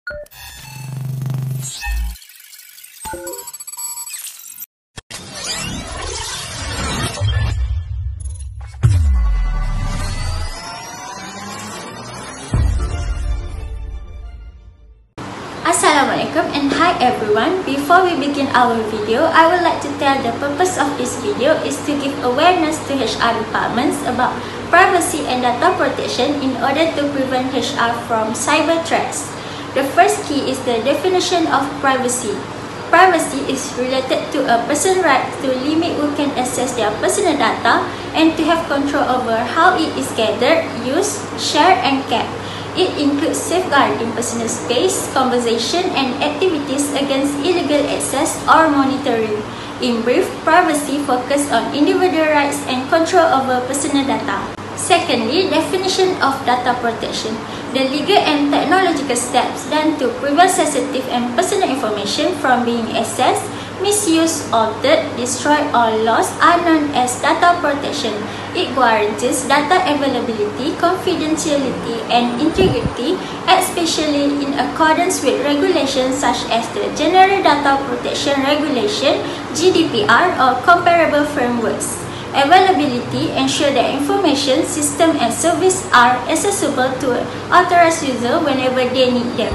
Assalamualaikum and hi everyone. Before we begin our video, I would like to tell the purpose of this video is to give awareness to HR departments about privacy and data protection in order to prevent HR from cyber threats. The first key is the definition of privacy. Privacy is related to a person's right to limit who can access their personal data and to have control over how it is gathered, used, shared and kept. It includes safeguarding personal space, conversation, and activities against illegal access or monitoring. In brief, privacy focuses on individual rights and control over personal data. Secondly, definition of data protection. The legal and technological steps done to prevent sensitive and personal information from being accessed, misused, altered, destroyed, or lost are known as data protection. It guarantees data availability, confidentiality, and integrity, especially in accordance with regulations such as the General Data Protection Regulation (GDPR) or comparable frameworks. Availability ensures that information, system, and service are accessible to authorized users whenever they need them.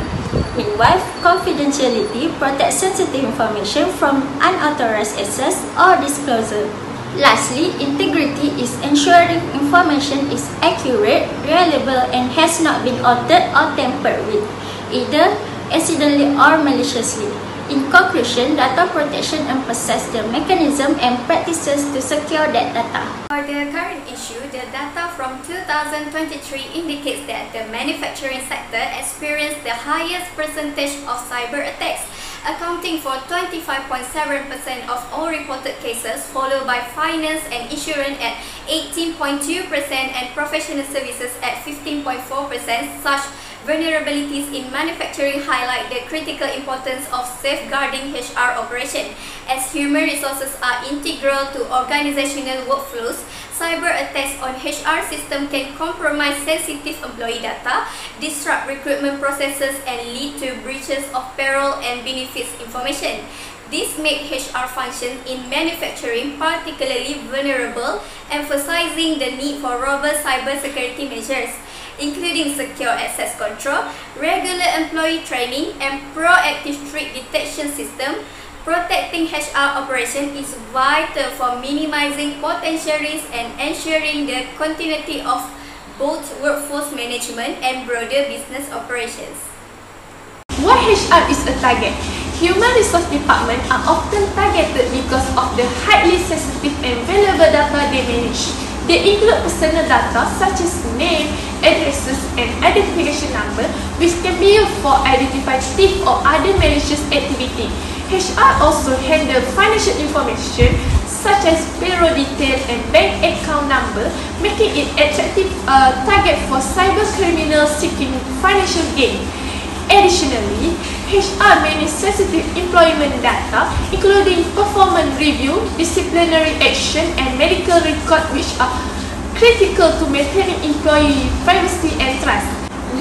Meanwhile, confidentiality protects sensitive information from unauthorized access or disclosure. Lastly, integrity is ensuring information is accurate, reliable, and has not been altered or tampered with, either accidentally or maliciously. In conclusion, data protection emphasizes the mechanism and practices to secure that data. For the current issue, the data from 2023 indicates that the manufacturing sector experienced the highest percentage of cyber attacks, accounting for 25.7% of all reported cases, followed by finance and insurance at 18.2% and professional services at 15.4%. Such vulnerabilities in manufacturing highlight the critical importance of safeguarding HR operation. As human resources are integral to organizational workflows, cyber attacks on HR system can compromise sensitive employee data, disrupt recruitment processes, and lead to breaches of payroll and benefits information. This makes HR functions in manufacturing particularly vulnerable, emphasizing the need for robust cybersecurity measures, including secure access control, regular employee training, and proactive threat detection system. Protecting HR operation is vital for minimizing potential risks and ensuring the continuity of both workforce management and broader business operations. Why HR is a target? Human resource departments are often targeted because of the highly sensitive and valuable data they manage. They include personal data such as name, addresses, and identification number, which can be used for identifying thief or other malicious activity. HR also handle financial information such as payroll detail and bank account number, making it attractive target for cyber criminals seeking financial gain. Additionally, HR manages sensitive employment data, including performance review, disciplinary action, and medical record, which are critical to maintaining employee privacy and trust.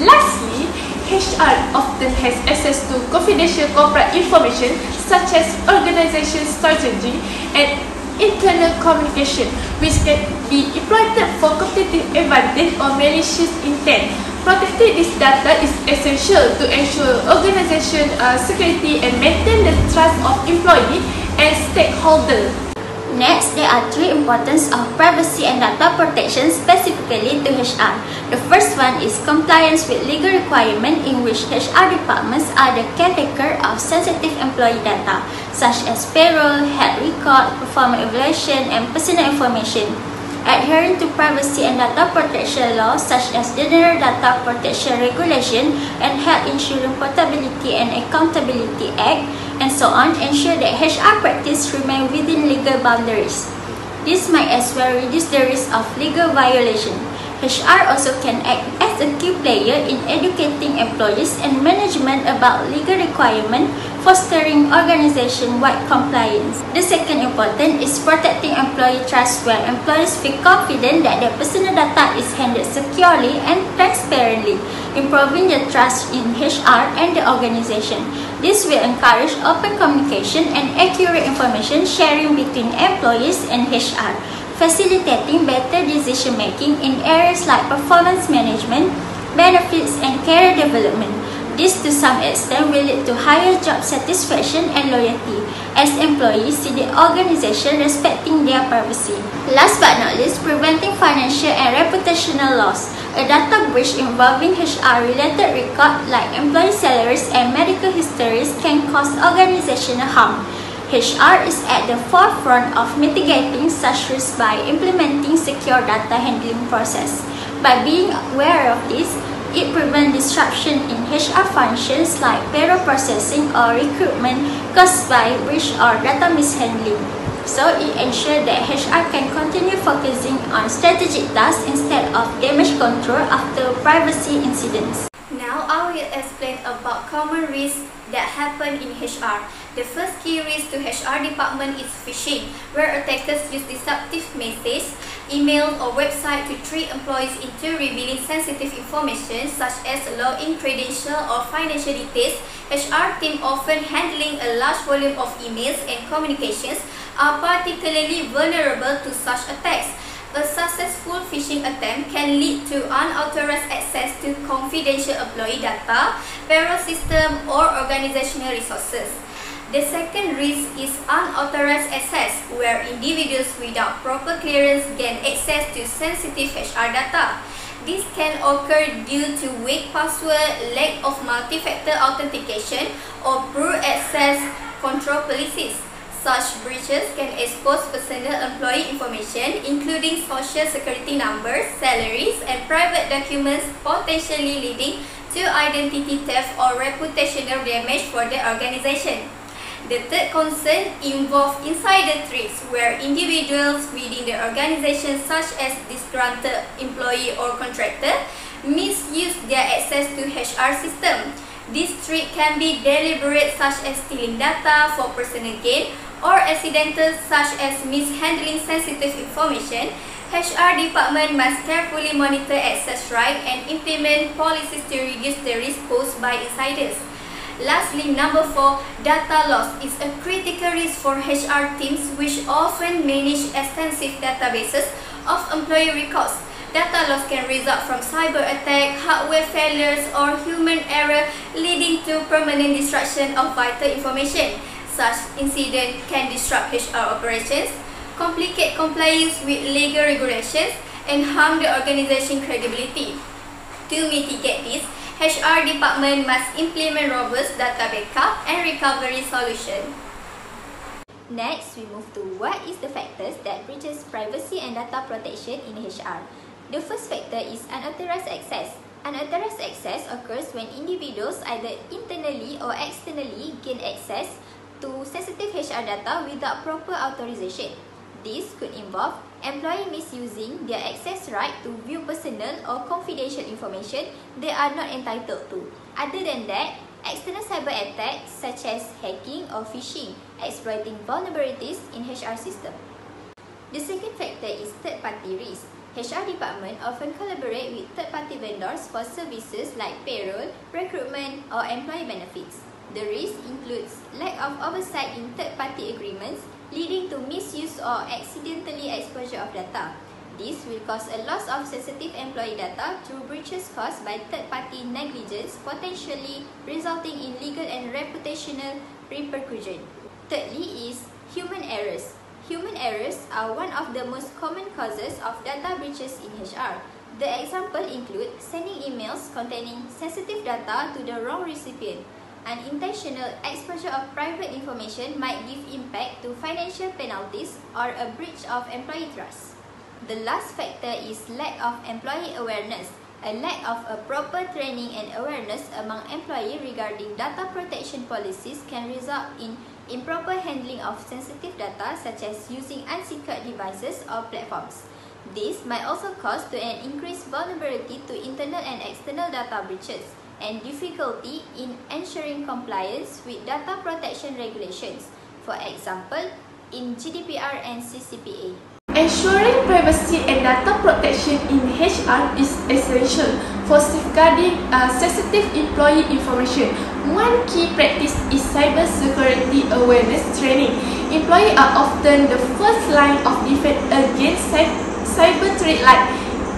Lastly, HR often has access to confidential corporate information such as organization strategy and internal communication, which can be exploited for competitive advantage or malicious intent. Protecting this data is essential to ensure organization security and maintain the trust of employees and stakeholders. Next, there are three importance of privacy and data protection specifically to HR. The first one is compliance with legal requirements, in which HR departments are the caretaker of sensitive employee data, such as payroll, health record, performance evaluation, and personal information. Adhering to privacy and data protection laws such as General Data Protection Regulation and Health Insurance Portability and Accountability Act, and so on, ensure that HR practice remain within legal boundaries. This might as well reduce the risk of legal violation. HR also can act as a key player in educating employees and management about legal requirements, fostering organization-wide compliance. The second important is protecting employee trust, where employees feel confident that their personal data is handled securely and transparently, improving the trust in HR and the organization. This will encourage open communication and accurate information sharing between employees and HR, facilitating better decision-making in areas like performance management, benefits, and career development. This to some extent will lead to higher job satisfaction and loyalty, as employees see the organization respecting their privacy. Last but not least, preventing financial and reputational loss. A data breach involving HR-related records like employee salaries and medical histories can cause organizational harm. HR is at the forefront of mitigating such risks by implementing secure data handling process. By being aware of this, it prevents disruption in HR functions like payroll processing or recruitment caused by breach or data mishandling. So it ensures that HR can continue focusing on strategic tasks instead of damage control after privacy incidents. Now I will explain about common risks that happen in HR. The first key risk to HR department is phishing, where attackers use deceptive messages, email or website to trick employees into revealing sensitive information such as login credentials or financial details. HR team often handling a large volume of emails and communications are particularly vulnerable to such attacks. A successful phishing attempt can lead to unauthorized access to confidential employee data, payroll system, or organizational resources. The second risk is unauthorized access, where individuals without proper clearance gain access to sensitive HR data. This can occur due to weak password, lack of multi-factor authentication, or poor access control policies. Such breaches can expose personal employee information, including social security numbers, salaries, and private documents, potentially leading to identity theft or reputational damage for the organization. The third concern involves insider threats, where individuals within the organization, such as disgruntled employee or contractor, misuse their access to HR system. This threat can be deliberate, such as stealing data for personal gain, or accidental, such as mishandling sensitive information. HR department must carefully monitor access rights and implement policies to reduce the risk posed by insiders. Lastly, number 4, data loss is a critical risk for HR teams, which often manage extensive databases of employee records. Data loss can result from cyber attack, hardware failures, or human error, leading to permanent destruction of vital information. Such incidents can disrupt HR operations, complicate compliance with legal regulations, and harm the organization's credibility. To mitigate this, HR department must implement robust data backup and recovery solution. Next, we move to what is the factors that breaches privacy and data protection in HR. The first factor is unauthorized access. Unauthorized access occurs when individuals either internally or externally gain access to sensitive HR data without proper authorization. This could involve employee misusing their access right to view personal or confidential information they are not entitled to. Other than that, external cyber attacks such as hacking or phishing, exploiting vulnerabilities in HR system. The second factor is third-party risk. HR department often collaborate with third-party vendors for services like payroll, recruitment, or employee benefits. The risk includes lack of oversight in third-party agreements, leading to misuse or accidentally exposure of data. This will cause a loss of sensitive employee data through breaches caused by third-party negligence, potentially resulting in legal and reputational repercussions. Thirdly is human errors. Human errors are one of the most common causes of data breaches in HR. The example include sending emails containing sensitive data to the wrong recipient. Unintentional exposure of private information might give impact to financial penalties or a breach of employee trust. The last factor is lack of employee awareness. A lack of a proper training and awareness among employees regarding data protection policies can result in improper handling of sensitive data, such as using unsecured devices or platforms. This might also cause to an increased vulnerability to internal and external data breaches and difficulty in ensuring compliance with data protection regulations, for example, in GDPR and CCPA. Ensuring privacy and data protection in HR is essential for safeguarding sensitive employee information. One key practice is cybersecurity awareness training. Employees are often the first line of defense against cyber threats like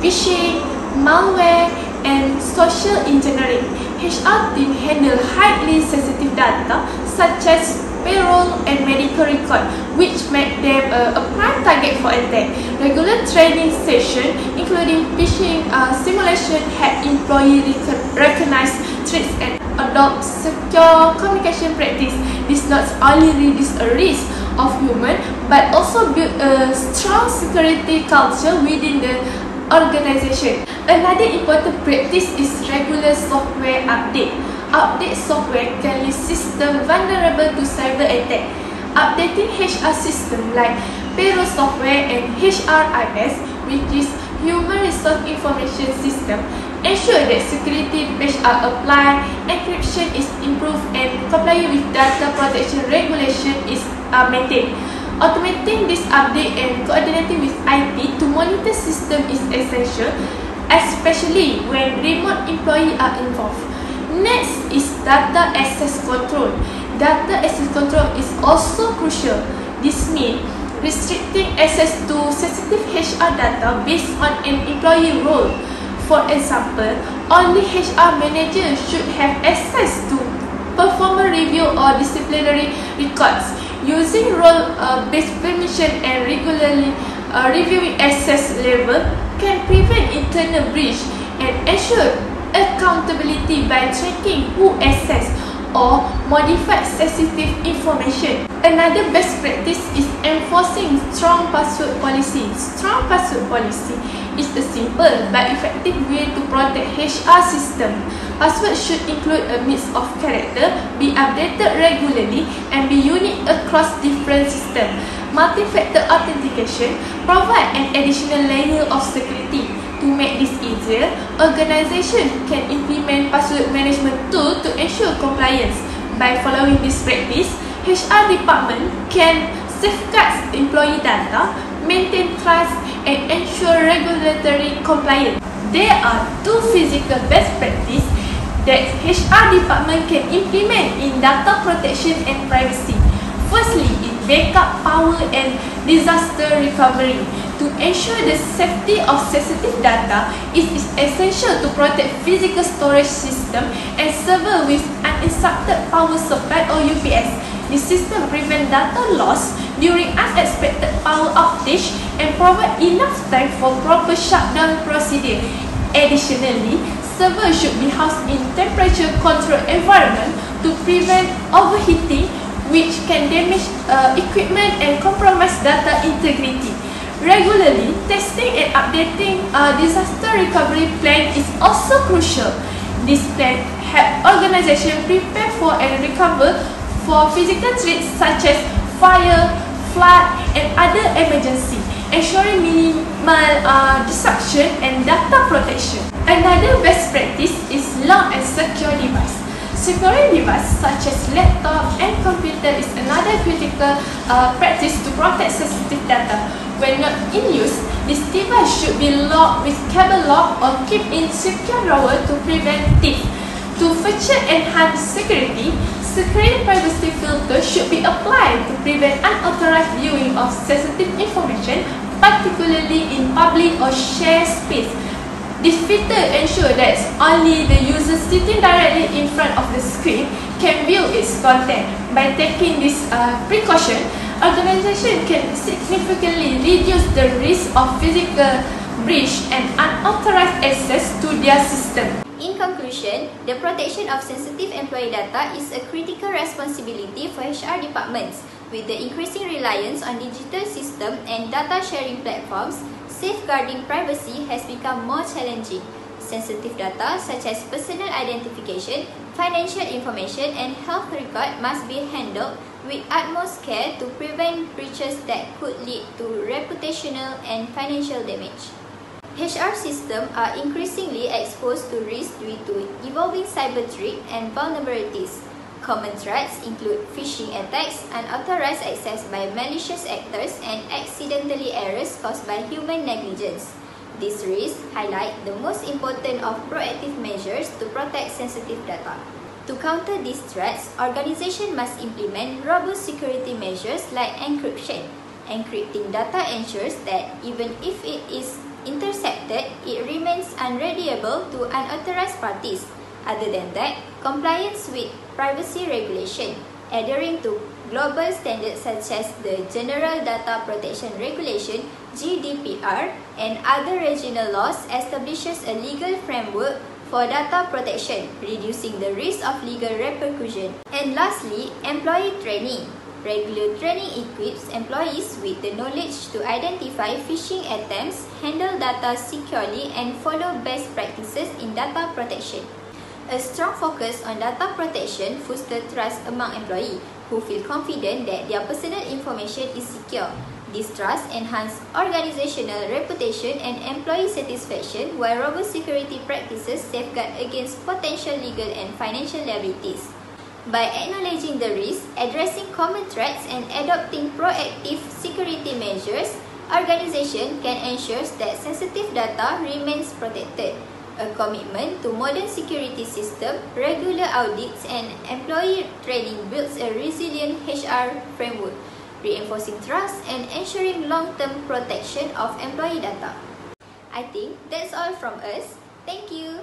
phishing, malware, and social engineering. HR team handle highly sensitive data such as payroll and medical record, which make them a prime target for attack. Regular training sessions, including phishing simulation, help employees recognize threats and adopt secure communication practice. This not only reduces a risk of human, but also build a strong security culture within the organization. Another important practice is regular software update. Update software can leave systems vulnerable to cyber attack. Updating HR systems like payroll software and HRIS, which is Human Resource Information System, ensure that security patches are applied, encryption is improved, and compliance with data protection regulation is maintained. Automating this update and coordinating with IT to monitor system is essential, especially when remote employees are involved. Next is data access control. Data access control is also crucial. This means restricting access to sensitive HR data based on an employee role. For example, only HR managers should have access to performance review or disciplinary records. Using role-based permission and regularly reviewing access level can prevent internal breach and ensure accountability by tracking who access or modify sensitive information. Another best practice is enforcing strong password policy. Strong password policy is a simple but effective way to protect HR system. Password should include a mix of characters, be updated regularly, and be unique across different systems. Multi-factor authentication provide an additional layer of security. To make this easier, organizations can implement password management tool to ensure compliance. By following this practice, HR department can safeguard employee data, maintain trust, and ensure regulatory compliance. There are two physical best practices that HR department can implement in data protection and privacy. Firstly, is backup power and disaster recovery. To ensure the safety of sensitive data, it is essential to protect physical storage system and server with uninterrupted power supply or UPS. This system prevents data loss during unexpected power outage and provide enough time for proper shutdown procedure. Additionally, servers should be housed in temperature-controlled environment to prevent overheating, which can damage equipment and compromise data integrity. Regularly, testing and updating disaster recovery plan is also crucial. This plan helps organizations prepare for and recover for physical threats such as fire, flood, and other emergency, ensuring minimal disruption and data protection. Another best practice is lock and secure device. Securing devices such as laptop and computer is another critical practice to protect sensitive data. When not in use, this device should be locked with cable lock or kept in secure drawer to prevent theft. To further enhance security, screen privacy filter should be applied to prevent unauthorized viewing of sensitive information, particularly in public or shared space. This filter ensures that only the user sitting directly in front of the screen can view its content. By taking this precaution, organizations can significantly reduce the risk of physical breach and unauthorized access to their system. In conclusion, the protection of sensitive employee data is a critical responsibility for HR departments. With the increasing reliance on digital systems and data sharing platforms, safeguarding privacy has become more challenging. Sensitive data such as personal identification, financial information, and health record must be handled with utmost care to prevent breaches that could lead to reputational and financial damage. HR systems are increasingly exposed to risks due to evolving cyber threats and vulnerabilities. Common threats include phishing attacks, unauthorized access by malicious actors, and accidentally errors caused by human negligence. These risks highlight the most important of proactive measures to protect sensitive data. To counter these threats, organizations must implement robust security measures like encryption. Encrypting data ensures that even if it is intercepted, it remains unreadable to unauthorized parties. Other than that, compliance with privacy regulation, adhering to global standards such as the General Data Protection Regulation (GDPR) and other regional laws establishes a legal framework for data protection, reducing the risk of legal repercussion. And lastly, employee training. Regular training equips employees with the knowledge to identify phishing attempts, handle data securely, and follow best practices in data protection. A strong focus on data protection fosters trust among employees who feel confident that their personal information is secure. This trust enhances organizational reputation and employee satisfaction, while robust security practices safeguard against potential legal and financial liabilities. By acknowledging the risk, addressing common threats, and adopting proactive security measures, organizations can ensure that sensitive data remains protected. A commitment to modern security systems, regular audits, and employee training builds a resilient HR framework, reinforcing trust and ensuring long-term protection of employee data. I think that's all from us. Thank you.